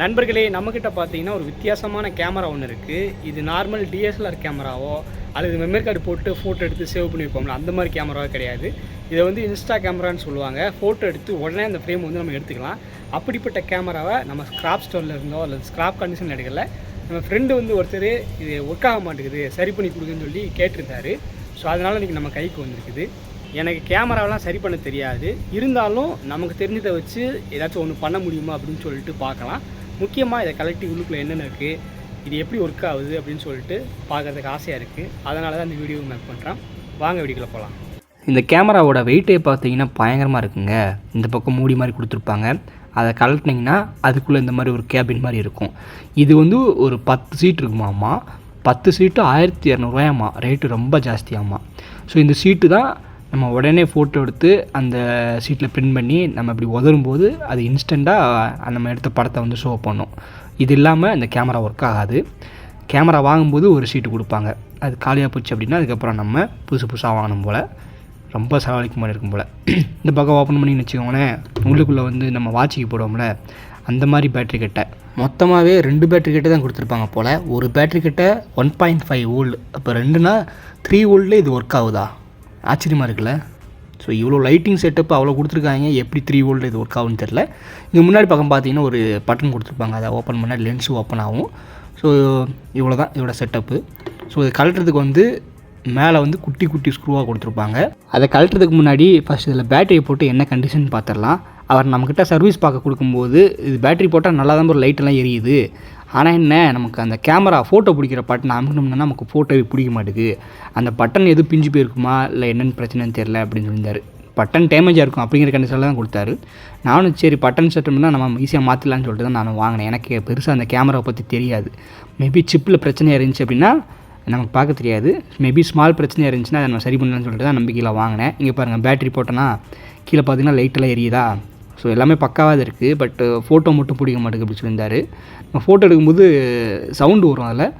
நண்பர்களே, நம்மக்கிட்ட பார்த்தீங்கன்னா ஒரு வித்தியாசமான கேமரா ஒன்று இருக்குது. இது நார்மல் டிஎஸ்எல்ஆர் கேமராவோ அல்லது மெமரி கார்டு போட்டு ஃபோட்டோ எடுத்து சேவ் பண்ணி வைப்போம்ல, அந்த மாதிரி கேமராவோ கிடையாது. இதை வந்து இன்ஸ்டா கேமரான்னு சொல்லுவாங்க. ஃபோட்டோ எடுத்து உடனே அந்த ஃப்ரேம் வந்து நம்ம எடுத்துக்கலாம். அப்படிப்பட்ட கேமராவை நம்ம ஸ்க்ராப் ஸ்டோரில் இருந்தோ அல்லது ஸ்க்ராப் கண்டிஷன் எடுக்கல. நம்ம ஃப்ரெண்டு வந்து ஒருத்தர் இது ஒர்க் ஆக மாட்டேங்குது, சரி பண்ணி கொடுக்குன்னு சொல்லி கேட்டிருந்தாரு. ஸோ அதனால் இன்றைக்கி நம்ம கைக்கு வந்திருக்குது. எனக்கு கேமராவெலாம் சரி பண்ண தெரியாது, இருந்தாலும் நமக்கு தெரிஞ்சதை வச்சு ஏதாச்சும் ஒன்று பண்ண முடியுமா அப்படின்னு சொல்லிட்டு பார்க்கலாம். முக்கியமாக இதை கலெக்டிவ் உள்ளுக்குள்ளே என்னென்ன இருக்குது, இது எப்படி ஒர்க் ஆகுது அப்படின்னு சொல்லிட்டு பார்க்குறதுக்கு ஆசையாக இருக்குது. அதனால தான் இந்த வீடியோ மேக் பண்ணுறேன். வாங்க வீடியோக்குள்ளே போகலாம். இந்த கேமராவோட வெயிட்டே பார்த்தீங்கன்னா பயங்கரமாக இருக்குங்க. இந்த பக்கம் மூடி மாதிரி கொடுத்துருப்பாங்க. அதை கலட்டினீங்கன்னா அதுக்குள்ளே இந்த மாதிரி ஒரு கேபின் மாதிரி இருக்கும். இது வந்து ஒரு 10 சீட் இருக்குமாம்மா. 10 சீட்டு 1200 ரேட்டு ரொம்ப ஜாஸ்தியாம்மா. ஸோ இந்த சீட்டு தான் நம்ம உடனே ஃபோட்டோ எடுத்து அந்த சீட்டில் பிரிண்ட் பண்ணி நம்ம இப்படி உதரும்போது அது இன்ஸ்டண்ட்டாக நம்ம எடுத்த படத்தை வந்து ஷோ பண்ணும். இது இல்லாமல் இந்த கேமரா ஒர்க் ஆகாது. கேமரா வாங்கும்போது ஒரு சீட்டு கொடுப்பாங்க. அது காலியாக போச்சு அப்படின்னா அதுக்கப்புறம் நம்ம புதுசாக வாங்கணும் போல், ரொம்ப செலவழிக்க மாதிரி இருக்கும் போல். இந்த பக்கம் ஓப்பன் பண்ணி வச்சுக்கோங்களேன், உள்ளுக்குள்ளே வந்து நம்ம வாட்சிக்கு போடுவோம்ல, அந்த மாதிரி பேட்ரி கிட்ட மொத்தமாகவே 2 பேட்ரி கிட்ட தான் கொடுத்துருப்பாங்க போல். ஒரு பேட்ரி கிட்ட 1.5 வோல்ட். அப்போ 2னா 3 வோல்ட்லேயே இது ஒர்க் ஆகுதா? ஆச்சரியமாக இருக்குல்ல. ஸோ இவ்வளோ லைட்டிங் செட்டப் அவ்வளோ கொடுத்துருக்காங்க, எப்படி 3 வோல்ட் இது ஒர்க் ஆகுன்னு தெரில. இங்கே முன்னாடி பக்கம் பார்த்தீங்கன்னா ஒரு பட்டன் கொடுத்துருப்பாங்க, அதை ஓப்பன் பண்ணால் லென்ஸு ஓப்பன் ஆகும். ஸோ இவ்வளோ தான் இதோட செட்டப்பு. ஸோ இது கழட்டுறதுக்கு வந்து மேலே வந்து குட்டி குட்டி ஸ்க்ரூவாக கொடுத்துருப்பாங்க. அதை கழட்டுறதுக்கு முன்னாடி ஃபஸ்ட் இதில் பேட்டரியை போட்டு என்ன கண்டிஷன் பார்த்துடலாம். அவர் நம்மக்கிட்ட சர்வீஸ் பார்க்க கொடுக்கும்போது இது பேட்டரி போட்டால் நல்லா தான் ஒரு லைட்டெல்லாம் எரியுது, ஆனால் என்ன நமக்கு அந்த கேமரா ஃபோட்டோ பிடிக்கிற பட்டன் அமுக்கணும்னா நமக்கு ஃபோட்டோவே பிடிக்க மாட்டேங்குது, அந்த பட்டன் எதுவும் பிஞ்சு போயிருக்குமா இல்லை என்னென்னு பிரச்சனைன்னு தெரில அப்படின்னு சொல்லியிருந்தார். பட்டன் டேமேஜாக இருக்கும் அப்படிங்கிற கண்டிஷனில் தான் கொடுத்தாரு. நானும் சரி பட்டன் செட்டம்னா நம்ம ஈஸியாக மாற்றிடலான்னு சொல்லிட்டு தான் நான் வாங்கினேன். எனக்கு பெருசாக அந்த கேமராவை பற்றி தெரியாது. மேபி சிப்பில் பிரச்சனையாக இருந்துச்சு அப்படின்னா நமக்கு பார்க்க தெரியாது. மேபி ஸ்மால் பிரச்சனையாக இருந்துச்சுன்னா அதை நம்ம சரி பண்ணலான்னு சொல்லிட்டு தான் நம்பிக்கையில் வாங்கினேன். இங்கே பாருங்கள், பேட்டரி போட்டோன்னா கீழே பார்த்தீங்கன்னா லைட்டெல்லாம் எரியுதா. ஸோ எல்லாமே பக்காவாக இருக்குது. பட் ஃபோட்டோ மட்டும் பிடிக்க மாட்டேங்குது அப்படி சொல்லியிருந்தார். நம்ம ஃபோட்டோ எடுக்கும்போது சவுண்டு வரும் அதில்,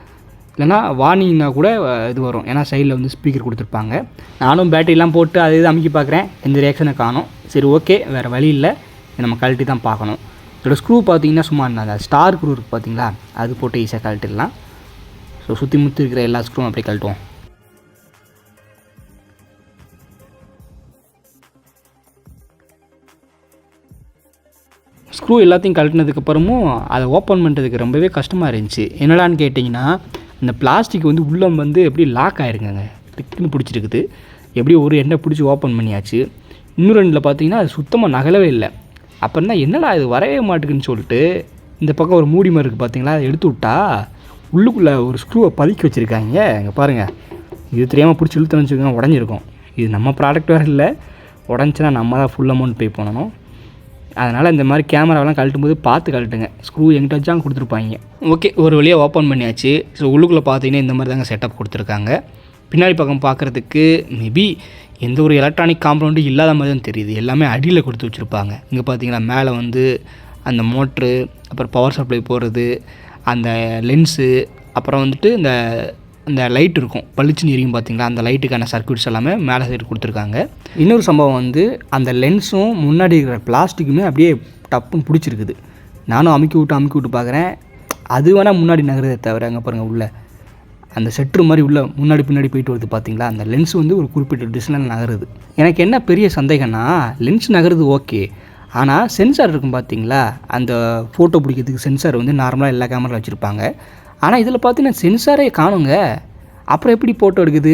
இல்லைனா வார்னிங்னா கூட இது வரும், ஏன்னா சைடில் வந்து ஸ்பீக்கர் கொடுத்துருப்பாங்க. நானும் பேட்டரிலாம் போட்டு அது இது அமைக்கி பார்க்குறேன், எந்த ரியாக்ஷனை காணும். சரி ஓகே, வேறு வழி இல்லை, நம்ம கழட்டி தான் பார்க்கணும். இதோட ஸ்க்ரூ பார்த்தீங்கன்னா சும்மா அந்த ஸ்டார் ஸ்க்ரூ இருக்குது பார்த்தீங்களா, அது போட்டு ஈஸியாக கழட்டிடலாம். ஸோ சுற்றி முற்றி இருக்கிற எல்லா ஸ்க்ரூவும் அப்படியே கழட்டுவோம். ஸ்க்ரூ எல்லாத்தையும் கழட்டினதுக்கப்புறமும் அதை ஓப்பன் பண்ணுறதுக்கு ரொம்பவே கஷ்டமாக இருந்துச்சு. என்னடான்னு கேட்டிங்கன்னா, இந்த பிளாஸ்டிக் வந்து உள்ளே வந்து எப்படி லாக் ஆகிருக்குங்க, திக்குன்னு பிடிச்சிருக்குது. எப்படி ஒரு எண்ணெய் பிடிச்சி ஓப்பன் பண்ணியாச்சு. இன்னும் 2ல் பார்த்தீங்கன்னா அது சுத்தமாக நகலவே இல்லை. அப்புறம் தான் என்னடா இது வரவே மாட்டேங்குன்னு சொல்லிட்டு இந்த பக்கம் ஒரு மூடி மாதிரி இருக்குது பார்த்தீங்களா, அதை எடுத்து விட்டா உள்ளுக்குள்ளே ஒரு ஸ்க்ரூவை பதுக்கி வச்சுருக்காங்க. இங்கே பாருங்கள், இது தெரியாமல் பிடிச்சி இழுத்துன்னு வச்சுக்கோங்க, உடஞ்சிருக்கும். இது நம்ம ப்ராடக்ட் வேறு இல்லை, உடஞ்சின்னா நம்ம தான் ஃபுல் அமௌண்ட் பே பண்ணணும். அதனால் இந்த மாதிரி கேமராவெலாம் கழட்டும் போது பார்த்து கழட்டுங்க. ஸ்க்ரூ எங்கிட்ட வச்சாங்க கொடுத்துருப்பாங்க. ஓகே, ஒரு வழியாக ஓப்பன் பண்ணியாச்சு. ஸோ உள்ளுக்குள்ளே பார்த்தீங்கன்னா இந்த மாதிரி தாங்க செட்டப் கொடுத்துருக்காங்க. பின்னாடி பக்கம் பார்க்குறதுக்கு மேபி எந்த ஒரு எலக்ட்ரானிக் காம்பவுண்டும் இல்லாத மாதிரி தான் தெரியுது. எல்லாமே அடியில் கொடுத்து வச்சுருப்பாங்க. இங்கே பார்த்தீங்கன்னா மேலே வந்து அந்த மோட்ரு, அப்புறம் பவர் சப்ளை போடுறது, அந்த லென்ஸு, அப்புறம் வந்துட்டு இந்த லைட் இருக்கும் பளிச்சுன்னு எரியும் பார்த்தீங்களா, அந்த லைட்டுக்கான சர்க்யூட்ஸ் எல்லாமே மேலே சைடு கொடுத்துருக்காங்க. இன்னொரு சம்பவம் வந்து அந்த லென்ஸும் முன்னாடி இருக்கிற பிளாஸ்டிக்குமே அப்படியே டப்புன்னு பிடிச்சிருக்குது. நானும் அமுக்கி விட்டு பார்க்குறேன், அது வேணால் முன்னாடி நகரதை தவிர அங்கே பாருங்கள் உள்ள அந்த செட்ரு மாதிரி உள்ள முன்னாடி பின்னாடி போயிட்டு வருது பார்த்தீங்களா, அந்த லென்ஸ் வந்து ஒரு குறிப்பிட்ட டிஸ்டன்ஸில் நகருது. எனக்கு என்ன பெரிய சந்தேகம்னா, லென்ஸ் நகருது ஓகே, ஆனால் சென்சார் இருக்கும் பார்த்தீங்களா, அந்த ஃபோட்டோ பிடிக்கிறதுக்கு சென்சார் வந்து நார்மலாக எல்லா கேமராவில் வச்சுருப்பாங்க. ஆனால் இதில் பார்த்தீங்கன்னா சென்சாரே காணுங்க. அப்புறம் எப்படி ஃபோட்டோ எடுக்குது?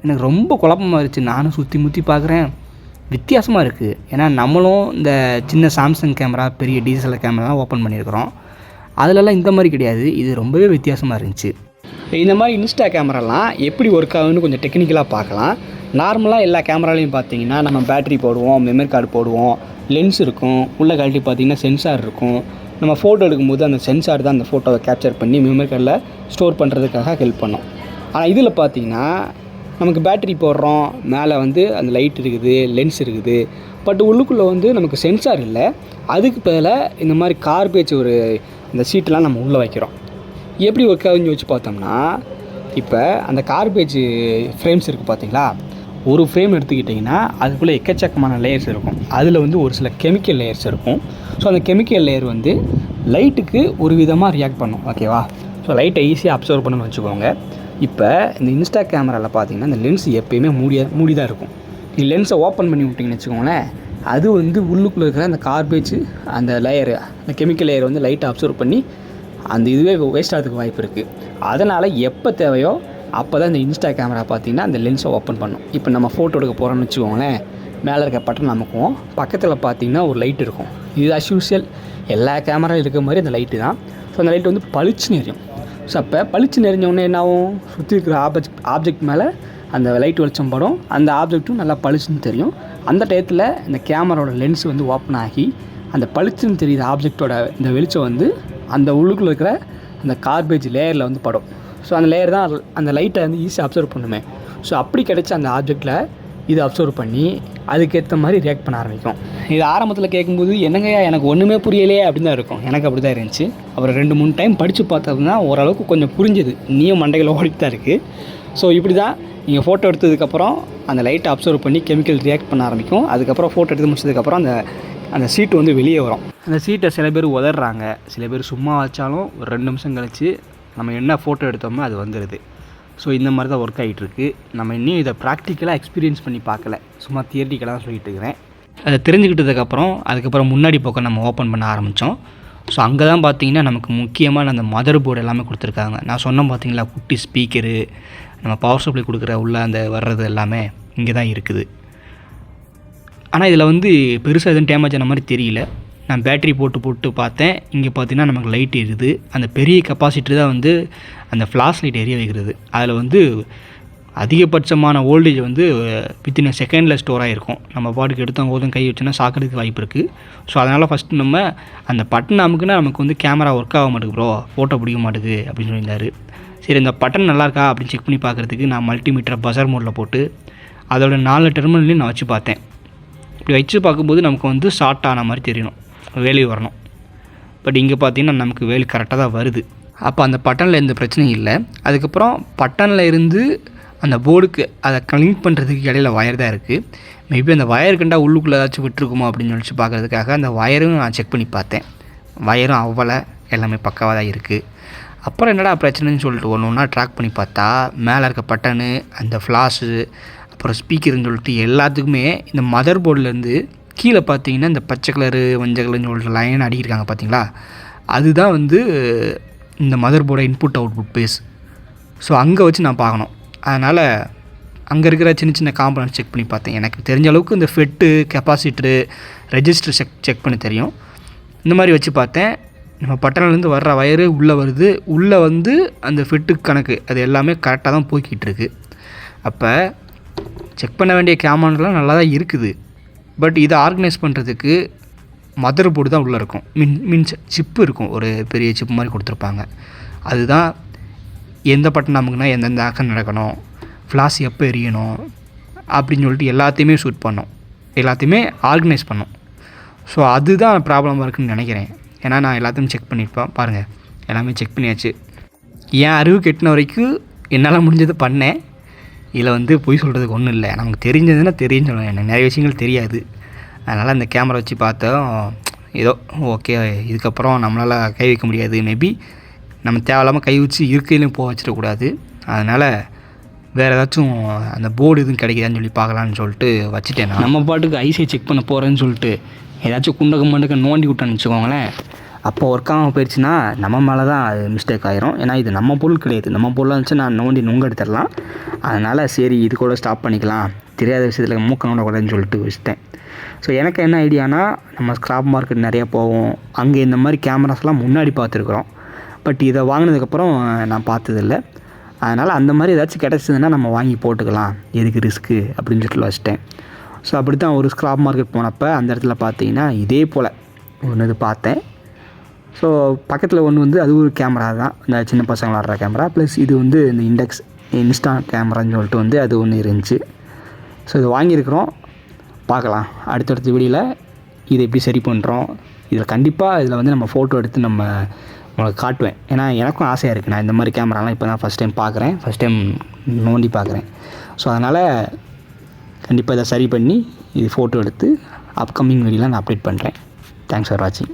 எனக்கு ரொம்ப குழப்பமாக இருந்துச்சு. நானும் சுற்றி முற்றி பார்க்குறேன், வித்தியாசமாக இருக்குது. ஏன்னா நம்மளும் இந்த சின்ன சாம்சங் கேமரா, பெரிய டிஎஸ்எல்ஆர் கேமராலாம் ஓப்பன் பண்ணியிருக்கிறோம். அதிலலாம் இந்த மாதிரி கிடையாது. இது ரொம்பவே வித்தியாசமாக இருந்துச்சு. இந்த மாதிரி இன்ஸ்டா கேமராலாம் எப்படி ஒர்க் ஆகுதுன்னு கொஞ்சம் டெக்னிக்கலாக பார்க்கலாம். நார்மலாக எல்லா கேமராலையும் பார்த்தீங்கன்னா நம்ம பேட்டரி போடுவோம், மெமரி கார்டு போடுவோம், லென்ஸ் இருக்கும், உள்ளே கழட்டி பார்த்தீங்கன்னா சென்சார் இருக்கும். நம்ம ஃபோட்டோ எடுக்கும்போது அந்த சென்சார் தான் அந்த ஃபோட்டோவை கேப்சர் பண்ணி மெமரி கார்டில் ஸ்டோர் பண்ணுறதுக்காக ஹெல்ப் பண்ணும். ஆனால் இதில் பார்த்தீங்கன்னா நமக்கு பேட்டரி போடுறோம், மேலே வந்து அந்த லைட் இருக்குது, லென்ஸ் இருக்குது, பட் உள்ளுக்குள்ளே வந்து நமக்கு சென்சார் இல்லை. அதுக்கு பதிலாக இந்த மாதிரி கார்பேஜ் ஒரு இந்த சீட்டெலாம் நம்ம உள்ளே வைக்கிறோம். எப்படி ஒர்க் ஆகுதுன்னு யோசிச்சு பார்த்தோம்னா, இப்போ அந்த கார்பேஜ் ஃப்ரேம்ஸ் இருக்குது பார்த்தீங்களா, ஒரு ஃப்ரேம் எடுத்துக்கிட்டிங்கன்னா அதுக்குள்ளே எக்கச்சக்கமான லேயர்ஸ் இருக்கும். அதில் வந்து ஒரு சில கெமிக்கல் லேயர்ஸ் இருக்கும். ஸோ அந்த கெமிக்கல் லேயர் வந்து லைட்டுக்கு ஒரு விதமாக ரியாக்ட் பண்ணும். ஓகேவா? ஸோ லைட்டை ஈஸியாக அப்சர்வ் பண்ணணும்னு வச்சுக்கோங்க. இப்போ இந்த இன்ஸ்டா கேமராவில் பார்த்தீங்கன்னா இந்த லென்ஸ் எப்போயுமே மூடி தான் இருக்கும். நீங்கள் லென்ஸை ஓப்பன் பண்ணி விட்டிங்கன்னு வச்சுக்கோங்களேன், அது வந்து உள்ளுக்குள்ளே இருக்கிற அந்த கார்பேஜ் அந்த லேயரு, அந்த கெமிக்கல் லேயர் வந்து லைட்டை அப்சர்வ் பண்ணி அந்த இதுவே வேஸ்ட் ஆகிறதுக்கு வாய்ப்பு இருக்குது. அதனால் எப்போ தேவையோ அப்போ தான் இந்த இன்ஸ்டா கேமரா பார்த்திங்கன்னா அந்த லென்ஸை ஓப்பன் பண்ணும். இப்போ நம்ம ஃபோட்டோ எடுக்க போகிறோம்னு வச்சுக்கோங்களேன், மேலே இருக்க பட்டன் நமக்கும் பக்கத்தில் பார்த்திங்கன்னா ஒரு லைட் இருக்கும். இது அஸ் யூஷுவல் எல்லா கேமராவில் இருக்கிற மாதிரி அந்த லைட்டு தான். ஸோ அந்த லைட் வந்து பளிச்சுன்னு எரியும். ஸோ அப்போ பளிச்சுன்னு எரிஞ்சோடனே என்ன ஆகும், சுற்றி இருக்கிற ஆப்ஜெக்ட் மேலே அந்த லைட் வெளிச்சம் படும், அந்த ஆப்ஜெக்ட்டும் நல்லா பளிச்சுன்னு தெரியும். அந்த டயத்தில் இந்த கேமராவோட லென்ஸ் வந்து ஓப்பன் ஆகி அந்த பளிச்சுன்னு தெரியுற ஆப்ஜெக்டோட இந்த வெளிச்சம் வந்து அந்த உள்ளுக்குள்ளே இருக்கிற அந்த கார்பேஜ் லேயரில் வந்து படும். ஸோ அந்த லேயர் தான் அந்த லைட்டை வந்து ஈஸியாக அப்சர்வ் பண்ணுமே. ஸோ அப்படி கிடைச்ச அந்த ஆப்ஜெக்டில் இது அப்சர்வ் பண்ணி அதுக்கேற்ற மாதிரி ரியாக்ட் பண்ண ஆரம்பிக்கும். இது ஆரம்பத்தில் கேட்கும்போது என்னங்கய்யா எனக்கு ஒன்றுமே புரியலையே அப்படின்னு தான் இருக்கும். எனக்கு அப்படி தான் இருந்துச்சு. அப்புறம் 2-3 டைம் படித்து பார்த்தோம்னா ஓரளவுக்கு கொஞ்சம் புரிஞ்சுது. நீயும் மண்டையில் ஓடிட்டு தான் இருக்குது. ஸோ இப்படி தான் நீங்கள் ஃபோட்டோ எடுத்ததுக்கப்புறம் அந்த லைட்டை அப்சர்வ் பண்ணி கெமிக்கல் ரியாக்ட் பண்ண ஆரம்பிக்கும். அதுக்கப்புறம் ஃபோட்டோ எடுத்து முடிச்சதுக்கப்புறம் அந்த சீட்டு வந்து வெளியே வரும். அந்த சீட்டை சில பேர் உதறாங்க, சில பேர் சும்மா வச்சாலும் ஒரு 2 நிமிஷம் கழித்து நம்ம என்ன ஃபோட்டோ எடுத்தோமோ அது வந்துடுது. ஸோ இந்த மாதிரி தான் ஒர்க் ஆகிட்டுருக்கு. நம்ம இன்னும் இதை ப்ராக்டிக்கலாக எக்ஸ்பீரியன்ஸ் பண்ணி பார்க்கல, சும்மா தியரிட்டிக்கலாக தான் சொல்லிட்டு இருக்கிறேன். அதை அதுக்கப்புறம் முன்னாடி பக்கம் நம்ம ஓப்பன் பண்ண ஆரம்பித்தோம். ஸோ அங்கே தான் பார்த்தீங்கன்னா நமக்கு முக்கியமான அந்த மதர் போர்டு எல்லாமே கொடுத்துருக்காங்க. நான் சொன்னேன் பார்த்தீங்களா, குட்டி ஸ்பீக்கரு, நம்ம பவர் சப்ளை கொடுக்குற உள்ள அந்த வர்றது எல்லாமே இங்கே தான் இருக்குது. ஆனால் இதில் வந்து பெருசாக எதுவும் டேமேஜ் ஆன மாதிரி தெரியல. நான் பேட்ரி போட்டு பார்த்தேன். இங்கே பார்த்தீங்கன்னா நமக்கு லைட் எரியுது. அந்த பெரிய கெப்பாசிட்டி தான் வந்து அந்த ஃப்ளாஷ் லைட் எரிய வைக்கிறது. அதில் வந்து அதிகபட்சமான வோல்டேஜ் வந்து வித்தின் செகண்டில் ஸ்டோர் ஆகிருக்கும். நம்ம பாட்டுக்கு எடுத்தவங்க போதும் கை வச்சோன்னா சாக்கிறதுக்கு வாய்ப்பு இருக்குது. ஸோ அதனால் ஃபஸ்ட்டு நம்ம அந்த பட்டன் அமுக்குன்னா நமக்கு வந்து கேமரா ஒர்க் ஆக மாட்டேங்குது ப்ரோ, ஃபோட்டோ பிடிக்க மாட்டேங்குது அப்படின்னு சொல்லியிருந்தார். சரி, இந்த பட்டன் நல்லாயிருக்கா அப்படின்னு செக் பண்ணி பார்க்குறதுக்கு நான் மல்டிமீட்டரை பஸர் மோடில் போட்டு அதோட 4 டெர்மினல்லையும் நான் வச்சு பார்த்தேன். இப்படி வச்சு பார்க்கும்போது நமக்கு வந்து ஷார்ட் ஆன மாதிரி தெரியணும், வேல்யூ வரணும். பட் இங்கே பார்த்தீங்கன்னா நமக்கு வேல்யூ கரெக்டாக தான் வருது. அப்போ அந்த பட்டனில் எந்த பிரச்சனையும் இல்லை. அதுக்கப்புறம் பட்டனில் இருந்து அந்த போர்டுக்கு அதை கனெக்ட் பண்ணுறதுக்கு இடையில வயர் தான் இருக்குது. மேபி அந்த வயர் கண்டா உள்ளுக்குள்ளே ஏதாச்சும் விட்டுருக்குமா அப்படின்னு சொல்லிச்சு பார்க்குறதுக்காக அந்த வயரும் நான் செக் பண்ணி பார்த்தேன். வயரும் அவ்வளோ எல்லாமே பக்காவாக தான் இருக்குது. அப்புறம் என்னடா பிரச்சனைன்னு சொல்லிட்டு ஒன்று ட்ராக் பண்ணி பார்த்தா மேலே இருக்க பட்டனு, அந்த ஃப்ளாஷு, அப்புறம் ஸ்பீக்கர்னு சொல்லிட்டு எல்லாத்துக்குமே இந்த மதர் போர்ட்லேருந்து கீழே பார்த்தீங்கன்னா இந்த பச்சை கலரு மஞ்சள் கலர்னு சொல்லிட்டு லைன் அடிக்கிருக்காங்க பார்த்தீங்களா, அதுதான் வந்து இந்த மதர் போர்டை இன்புட் அவுட்புட் பேஸ். ஸோ அங்கே வச்சு நான் பார்க்கணும். அதனால் அங்கே இருக்கிற சின்ன காம்பனன்ட் செக் பண்ணி பார்த்தேன். எனக்கு தெரிஞ்ச அளவுக்கு இந்த ஃபெட்டு, கெப்பாசிட்டரு, ரெஜிஸ்டர் செக் பண்ணி தெரியும். இந்த மாதிரி வச்சு பார்த்தேன். நம்ம பட்டன்லேருந்து வர்ற வயரு உள்ளே வருது, உள்ளே வந்து அந்த ஃபெட்டுக்கு கணக்கு அது எல்லாமே கரெக்டாக தான் போய்கிட்டு இருக்கு. அப்போ செக் பண்ண வேண்டிய கேமராலாம் நல்லா தான் இருக்குது. பட் இதை ஆர்கனைஸ் பண்ணுறதுக்கு மதர் போர்டு தான் உள்ளே இருக்கும். மீன்ஸ் சிப்பு இருக்கும், ஒரு பெரிய சிப்பு மாதிரி கொடுத்துருப்பாங்க. அதுதான் எந்த பட்டன் நமக்குன்னா எந்தெந்த ஆக்ஷன் நடக்கணும், ஃப்ளாஷ் எப்போ எரியணும் அப்படின்னு சொல்லிட்டு எல்லாத்தையுமே ஷூட் பண்ணோம், எல்லாத்தையுமே ஆர்கனைஸ் பண்ணோம். ஸோ அதுதான் ப்ராப்ளமாக இருக்குதுன்னு நினைக்கிறேன். ஏன்னா நான் எல்லாத்தையும் செக் பண்ணியிருப்பேன். பாருங்கள், எல்லாமே செக் பண்ணியாச்சு. என் அறிவு கெட்டின வரைக்கும் என்னால் முடிஞ்சது பண்ணேன். இதில் வந்து பொய் சொல்கிறதுக்கு ஒன்றும் இல்லை. நமக்கு தெரிஞ்சதுன்னா தெரியுன்னு சொல்லுவேன். எனக்கு நிறைய விஷயங்கள் தெரியாது. அதனால் அந்த கேமரா வச்சு பார்த்தோம், ஏதோ ஓகே, இதுக்கப்புறம் நம்மளால் கை வைக்க முடியாது. மேபி நம்ம தேவையில்லாமல் கை வச்சு இருக்கையிலையும் போக வச்சிடக்கூடாது. அதனால் வேறு ஏதாச்சும் அந்த போர்டு எதுவும் கிடைக்குதான்னு சொல்லி பார்க்கலான்னு சொல்லிட்டு வச்சுட்டேன். நம்ம பாட்டுக்கு ஐசிஐ செக் பண்ண போகிறேன்னு சொல்லிட்டு ஏதாச்சும் குண்டக்க மண்டக்க நோண்டி விட்டான்னு வச்சுக்கோங்களேன், அப்போ ஒர்க் ஆகாமல் போயிடுச்சுன்னா நம்ம மேலே தான் அது மிஸ்டேக் ஆயிரும். ஏன்னா இது நம்ம பொருள் கிடையாது. நம்ம பொருளாக இருந்துச்சு நான் நோண்டி நுங்க எடுத்துடலாம். அதனால் சரி, இது கூட ஸ்டாப் பண்ணிக்கலாம், தெரியாத விஷயத்தில் மூக்க நோண்டக்கூடாதுன்னு சொல்லிட்டு வச்சுட்டேன். ஸோ எனக்கு என்ன ஐடியானா, நம்ம ஸ்கிராப் மார்க்கெட் நிறையா போவோம், அங்கே இந்த மாதிரி கேமராஸ்லாம் முன்னாடி பார்த்துருக்குறோம். பட் இதை வாங்கினதுக்கப்புறம் நான் பார்த்ததில்லை. அதனால் அந்த மாதிரி ஏதாச்சும் கிடச்சிதுன்னா நம்ம வாங்கி போட்டுக்கலாம், எதுக்கு ரிஸ்க்கு அப்படின்னு சொல்லிட்டு வச்சுட்டேன். ஸோ அப்படி தான் ஒரு ஸ்கிராப் மார்க்கெட் போனப்போ அந்த இடத்துல பார்த்தீங்கன்னா இதே போல் ஒன்று இது பார்த்தேன். ஸோ பக்கத்தில் ஒன்று வந்து அது ஒரு கேமரா தான், இந்த சின்ன பசங்க விளாட்ற கேமரா, ப்ளஸ் இது வந்து இந்த இன்ஸ்டா கேமரான்னு சொல்லிட்டு வந்து அது ஒன்று இருந்துச்சு. ஸோ இது வாங்கியிருக்கிறோம், பார்க்கலாம் அடுத்தடுத்த வீடியோவில் இதை எப்படி சரி பண்ணுறோம். இதில் கண்டிப்பாக இதில் வந்து நம்ம ஃபோட்டோ எடுத்து நம்ம உங்களுக்கு காட்டுவேன். ஏன்னா எனக்கும் ஆசையாக இருக்குது. நான் இந்த மாதிரி கேமராலாம் இப்போ தான் ஃபஸ்ட் டைம் பார்க்குறேன், ஃபஸ்ட் டைம் நோண்டி பார்க்குறேன். ஸோ அதனால் கண்டிப்பாக இதை சரி பண்ணி இது ஃபோட்டோ எடுத்து அப்கமிங் வீடியோவில் நான் அப்டேட் பண்ணுறேன். தேங்க்ஸ் ஃபார் வாட்சிங்.